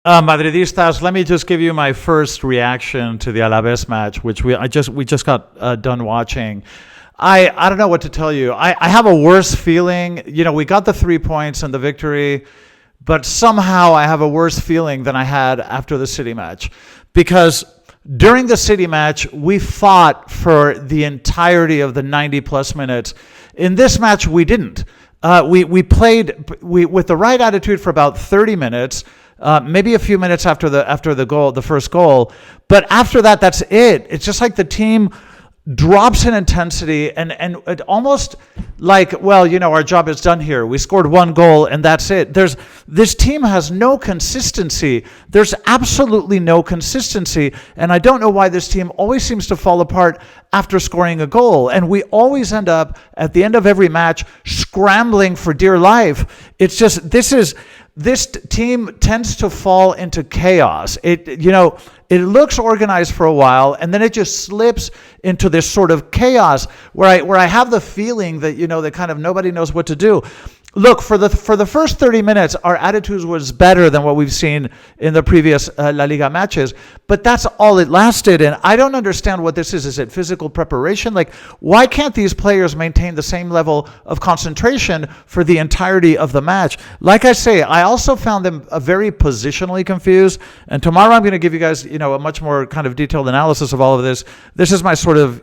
Madridistas, let me just give you my first reaction to the Alaves match, which we just got done watching. I don't know what to tell you. I have a worse feeling. We got the 3 points and the victory, but somehow I have a worse feeling than I had after the City match, because during the City match we fought for the entirety of the 90 plus minutes. In this match we didn't. We played with the right attitude for about 30 minutes. Maybe a few minutes after the first goal, but after that, that's it. It's just like the team drops in intensity, and it almost like, well, our job is done here. We scored one goal and that's it. This team has no consistency. There's absolutely no consistency, and I don't know why this team always seems to fall apart after scoring a goal, and we always end up at the end of every match scrambling for dear life. It's just this team tends to fall into chaos. It looks organized for a while, and then it just slips into this sort of chaos where I have the feeling that that kind of nobody knows what to do. Look, for the first 30 minutes, our attitude was better than what we've seen in the previous La Liga matches, but that's all it lasted, and I don't understand what this is. Is it physical preparation? Like, why can't these players maintain the same level of concentration for the entirety of the match? Like I say, I also found them very positionally confused, and tomorrow I'm going to give you guys, a much more kind of detailed analysis of all of this. This is my sort of,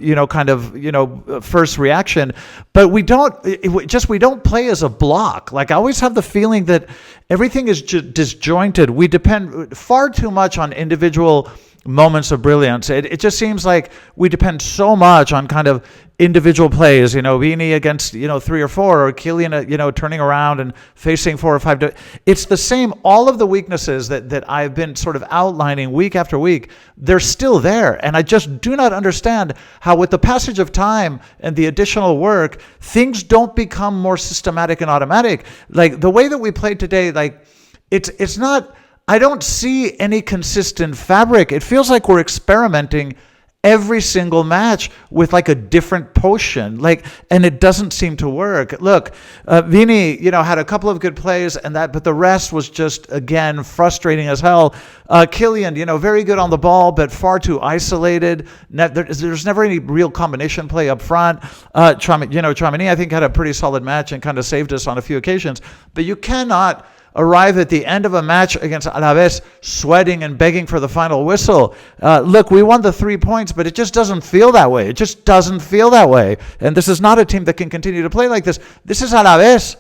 first reaction, but we don't play as a block. Like, I always have the feeling that everything is disjointed. We depend far too much on individual moments of brilliance. It just seems like we depend so much on kind of individual plays, Vini against, 3 or 4, or Kylian, turning around and facing 4 or 5. It's the same. All of the weaknesses that I've been sort of outlining week after week, they're still there. And I just do not understand how, with the passage of time and the additional work, things don't become more systematic and automatic. Like the way that we played today, like it's not, I don't see any consistent fabric. It feels like we're experimenting every single match with like a different potion, and it doesn't seem to work. Look, Vini, had a couple of good plays but the rest was just, again, frustrating as hell. Kylian, very good on the ball, but far too isolated. There's never any real combination play up front. Tchouaméni, I think, had a pretty solid match and kind of saved us on a few occasions, but you cannot arrive at the end of a match against Alaves sweating and begging for the final whistle. Look, we won the 3 points, but it just doesn't feel that way. It just doesn't feel that way. And this is not a team that can continue to play like this. This is Alaves.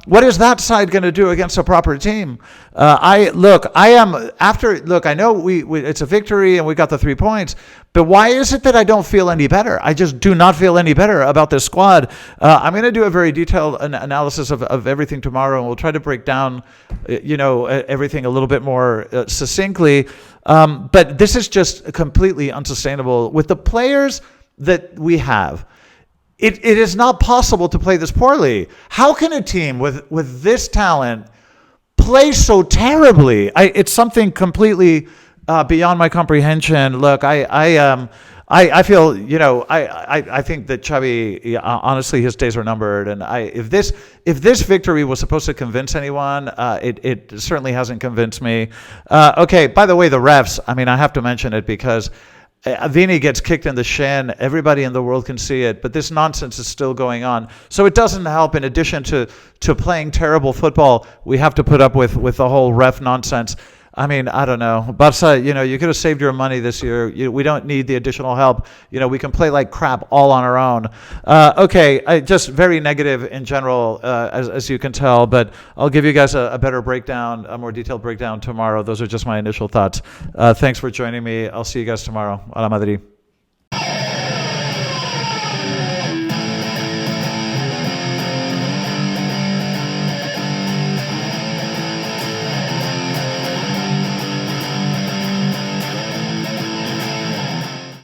What is that side going to do against a proper team? I know it's a victory and we got the 3 points, but why is it that I don't feel any better? I just do not feel any better about this squad. I'm going to do a very detailed analysis of everything tomorrow, and we'll try to break down, everything a little bit more succinctly. But this is just completely unsustainable with the players that we have. It is not possible to play this poorly. How can a team with this talent play so terribly? It's something completely beyond my comprehension. Look, I feel, I think that Xavi, honestly, his days are numbered. And if this victory was supposed to convince anyone, it certainly hasn't convinced me. Okay, by the way, the refs, I have to mention it because Vini gets kicked in the shin. Everybody in the world can see it, but this nonsense is still going on. So it doesn't help. In addition to playing terrible football, we have to put up with the whole ref nonsense. I don't know. Barca, you could have saved your money this year. We don't need the additional help. We can play like crap all on our own. Okay, just very negative in general, as you can tell, but I'll give you guys a better breakdown, a more detailed breakdown tomorrow. Those are just my initial thoughts. Thanks for joining me. I'll see you guys tomorrow. Hola, Madrid.